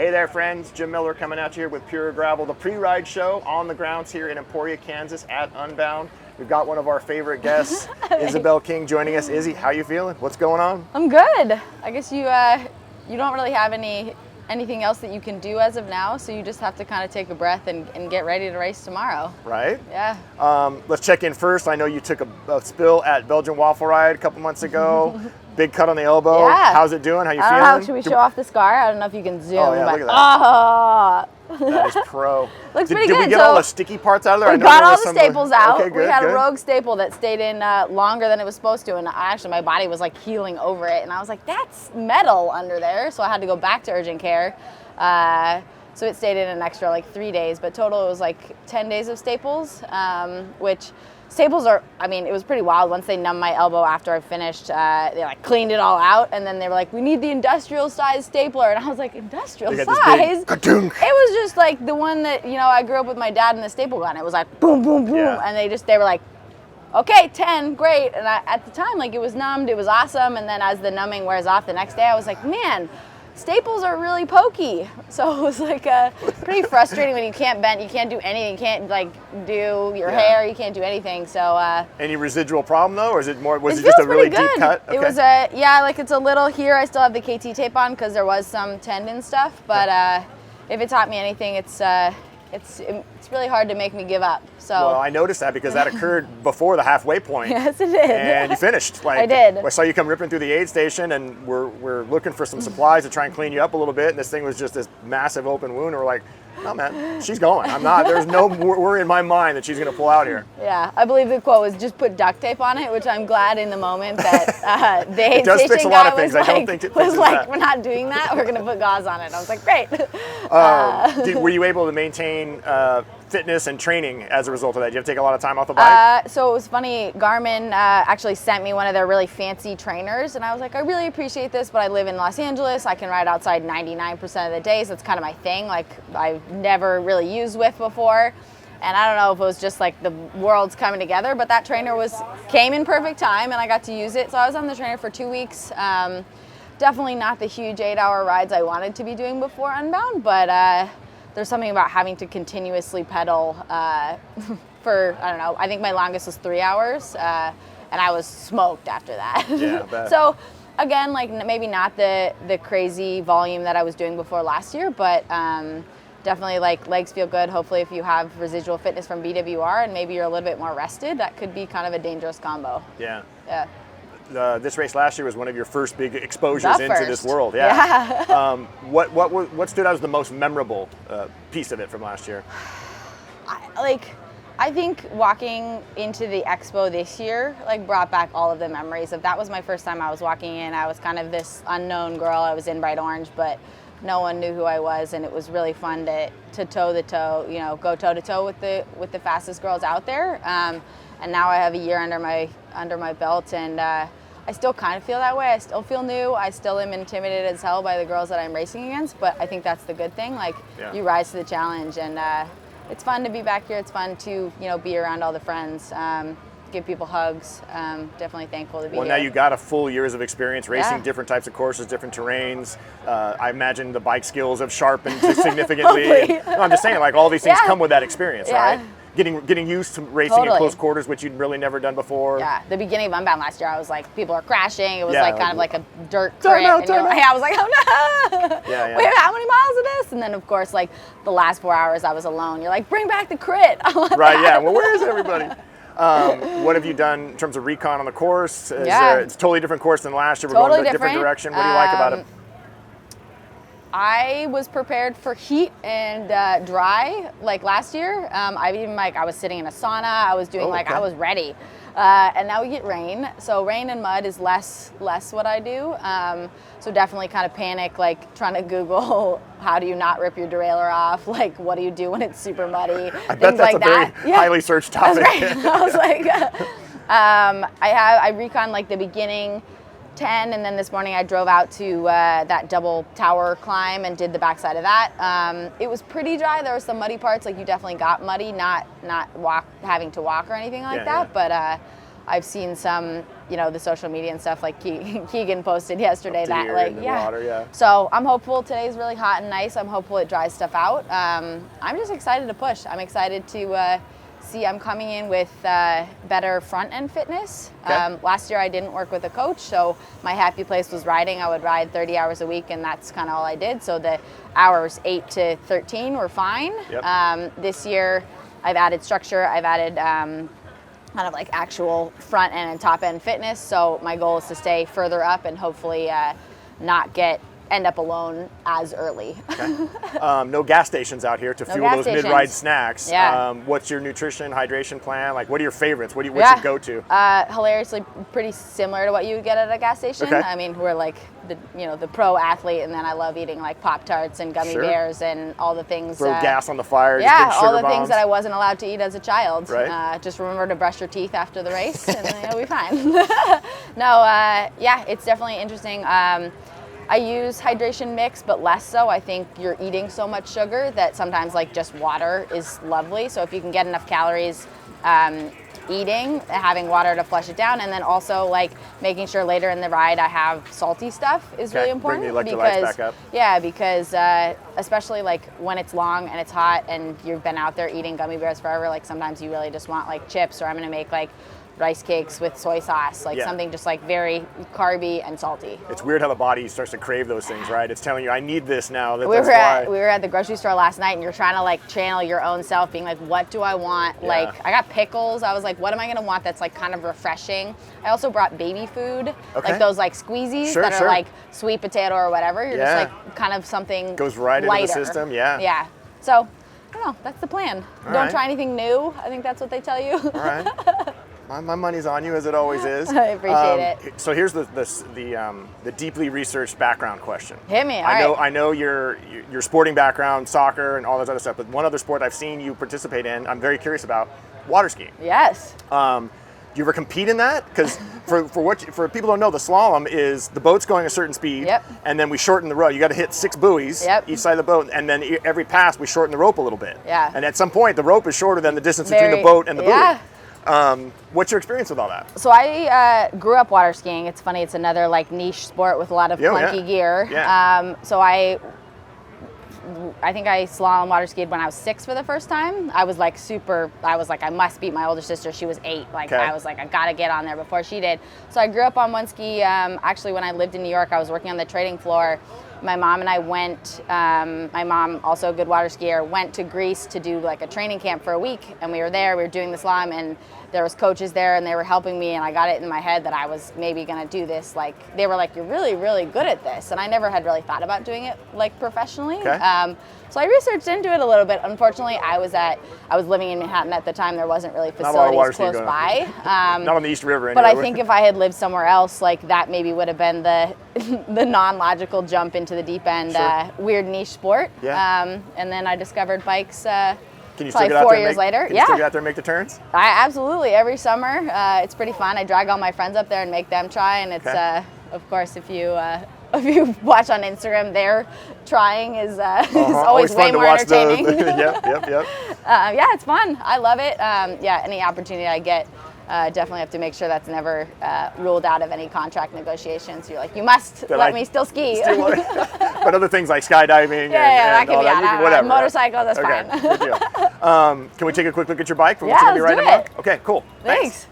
Hey there, friends. Jim Miller coming at you here with Pure Gravel, the pre-ride show on the grounds here in Emporia, Kansas at Unbound. We've got one of our favorite guests, Isabel King, joining us. Izzy, how you feeling? What's going on? I'm good. I guess you don't really have anything else that you can do as of now, so you just have to kind of take a breath and get ready to race tomorrow. Right? Yeah. Let's check in first. I know you took a spill at Belgian Waffle Ride a couple months ago. Big cut on the elbow. Yeah. How's it doing? How you I feeling? don't know. Should we show off the scar? I don't know if you can zoom. Oh, yeah, but, look at that. That is pro. Looks pretty good. Did we get all the sticky parts out of there? We I know got there all was the some, staples out. Okay, good, we had good. a rogue staple that stayed in longer than it was supposed to, and actually my body was like healing over it, and I was like, that's metal under there, so I had to go back to urgent care. So it stayed in an extra like 3 days, but total it was like 10 days of staples, which staples are, I mean, it was pretty wild. Once they numbed my elbow after I finished, they like cleaned it all out, and then they were like, we need the industrial size stapler, and I was like, industrial size? It was just like the one that, you know, I grew up with my dad in the staple gun. It was like boom, boom, boom, and they were like, okay, 10, great. And at the time, like, it was numbed, it was awesome, and then as the numbing wears off the next day, I was like, man, staples are really pokey. So it was like pretty frustrating when you can't bend, you can't do anything, you can't like do your hair, you can't do anything. So any residual problem though, or is it more? Was it just a really deep cut? Okay. It was like it's a little here. I still have the KT tape on because there was some tendon stuff. But if it taught me anything, it's really hard to make me give up. So well, I noticed that because that occurred before the halfway point. Yes, it did. And you finished. Like, I did. I saw you come ripping through the aid station, and we're looking for some supplies to try and clean you up a little bit. And this thing was just this massive open wound. And we're like, no, man, she's going. I'm not. There's no worry in my mind that she's going to pull out here. Yeah, I believe the quote was just put duct tape on it, which I'm glad in the moment that the aid does station fix a guy lot of things. was I don't think it fixes like, that. we're not doing that. We're going to put gauze on it. I was like, great. Were you able to maintain fitness and training as a result of that? Did you have to take a lot of time off the bike? So it was funny. Garmin actually sent me one of their really fancy trainers, and I was like, I really appreciate this, but I live in Los Angeles. I can ride outside 99% of the days. That's kind of my thing. Like, I've never really used Zwift before, and I don't know if it was just like the world's coming together, but that trainer came in perfect time, and I got to use it. So I was on the trainer for 2 weeks. Definitely not the huge 8-hour rides I wanted to be doing before Unbound, but there's something about having to continuously pedal for, I don't know, I think my longest was 3 hours, and I was smoked after that. Yeah, I bet. So again, like maybe not the crazy volume that I was doing before last year, but definitely like legs feel good. Hopefully if you have residual fitness from BWR and maybe you're a little bit more rested, that could be kind of a dangerous combo. Yeah. Yeah. This race last year was one of your first big exposures into this world. Yeah. What stood out as the most memorable piece of it from last year? I think walking into the expo this year like brought back all of the memories of that was my first time I was walking in. I was kind of this unknown girl. I was in bright orange, but no one knew who I was, and it was really fun to toe to toe, you know, go toe to toe with the fastest girls out there. And now I have a year under my belt, and I still kind of feel that way. I still feel new. I still am intimidated as hell by the girls that I'm racing against, but I think that's the good thing. Like, you rise to the challenge, and it's fun to be back here. It's fun to, you know, be around all the friends, give people hugs. Definitely thankful to be here. Well, now you got a full years of experience racing different types of courses, different terrains. I imagine the bike skills have sharpened significantly. No, I'm just saying, like, all these things come with that experience, right? Getting used to racing in close quarters, which you'd really never done before. Yeah, the beginning of Unbound last year, I was like, people are crashing. It was like kind of like a dirt crit. I was like, oh no! Wait, how many miles is this? And then of course, like the last 4 hours, I was alone. You're like, bring back the crit. Right? Yeah. Well, where is everybody? What have you done in terms of recon on the course? It's a totally different course than last year. We're going in a different direction. What do you like about it? I was prepared for heat and dry like last year. I was sitting in a sauna. I was doing I was ready. And now we get rain. So rain and mud is less what I do. So definitely kind of panic, like trying to Google how do you not rip your derailleur off? Like, what do you do when it's super muddy? I bet that's a very highly searched topic. Right. I was like, I recon like the beginning 10, and then this morning I drove out to that double tower climb and did the backside of that. It was pretty dry. There were some muddy parts, like you definitely got muddy, not having to walk or anything like that. But I've seen some, you know, the social media and stuff, like Keegan posted yesterday that, like, water, yeah. So I'm hopeful today's really hot and nice. I'm hopeful it dries stuff out. I'm just excited to push. I'm excited to see. I'm coming in with better front end fitness. Okay. Last year I didn't work with a coach, so my happy place was riding. I would ride 30 hours a week, and that's kind of all I did. So the hours 8 to 13 were fine. Yep. This year I've added structure. I've added kind of like actual front end and top end fitness. So my goal is to stay further up and hopefully not end up alone as early. Okay. No gas stations out here to fuel those mid-ride snacks. Yeah. What's your nutrition, hydration plan? Like, what are your favorites? What's your go-to? Hilariously, pretty similar to what you would get at a gas station. Okay. I mean, we're like the pro athlete, and then I love eating like Pop-Tarts and gummy bears and all the things. Throw gas on the fire. Yeah, just big all the bombs. things that I wasn't allowed to eat as a child. Right. Just remember to brush your teeth after the race, and then you'll be fine. No, yeah, it's definitely interesting. I use hydration mix, but less so. I think you're eating so much sugar that sometimes like just water is lovely. So if you can get enough calories eating, having water to flush it down, and then also like making sure later in the ride I have salty stuff is really important. Bring the electrolytes back up. Yeah, because especially like when it's long and it's hot and you've been out there eating gummy bears forever, like sometimes you really just want like chips, or I'm gonna make like rice cakes with soy sauce, like something just like very carby and salty. It's weird how the body starts to crave those things, right? It's telling you, I need this now. We were at the grocery store last night, and you're trying to like channel your own self, being like, what do I want? Yeah. Like, I got pickles. I was like, what am I gonna want that's like kind of refreshing? I also brought baby food, like those like squeezies that are like sweet potato or whatever. You're just like kind of something goes right lighter into the system. Yeah. Yeah. So, I don't know. That's the plan. Don't try anything new. I think that's what they tell you. All right. My money's on you, as it always is. I appreciate it. So here's the deeply researched background question. Hit me. I know your sporting background, soccer, and all that other stuff. But one other sport I've seen you participate in, I'm very curious about: water skiing. Yes. Do you ever compete in that? Because for people who don't know, the slalom is the boat's going a certain speed, and then we shorten the rope. You got to hit 6 buoys each side of the boat, and then every pass we shorten the rope a little bit. Yeah. And at some point, the rope is shorter than the distance between the boat and the buoy. What's your experience with all that? So I grew up water skiing. It's funny, it's another like niche sport with a lot of clunky gear. Yeah. So I think I slalom water skied when I was 6 for the first time. I was like I must beat my older sister. She was 8. I was like, I gotta get on there before she did. So I grew up on one ski. Actually, when I lived in New York, I was working on the trading floor. My mom and I went, my mom, also a good water skier, went to Greece to do like a training camp for a week, and we were there, we were doing the slalom, and there was coaches there, and they were helping me, and I got it in my head that I was maybe gonna do this. Like, they were like, you're really, really good at this, and I never had really thought about doing it like professionally. Okay. So I researched into it a little bit. Unfortunately, I was living in Manhattan at the time. There wasn't really facilities close by. Not on the East River anyway. But I think if I had lived somewhere else, like that maybe would have been the non-logical jump into the deep end, weird niche sport. Yeah. And then I discovered bikes. Can you still get out 4 there years later? Can you still get out there and make the turns? I absolutely, every summer. It's pretty fun. I drag all my friends up there and make them try, and it's of course if you watch on Instagram, their trying is always way more entertaining. Yep. Yeah, it's fun. I love it. Any opportunity I get, definitely have to make sure that's never ruled out of any contract negotiations. You're like, you must let me still ski. But other things like skydiving that can be that, whatever. Motorcycle, that's fine. Good deal. Can we take a quick look at your bike? Let's do it. Okay, cool. Thanks.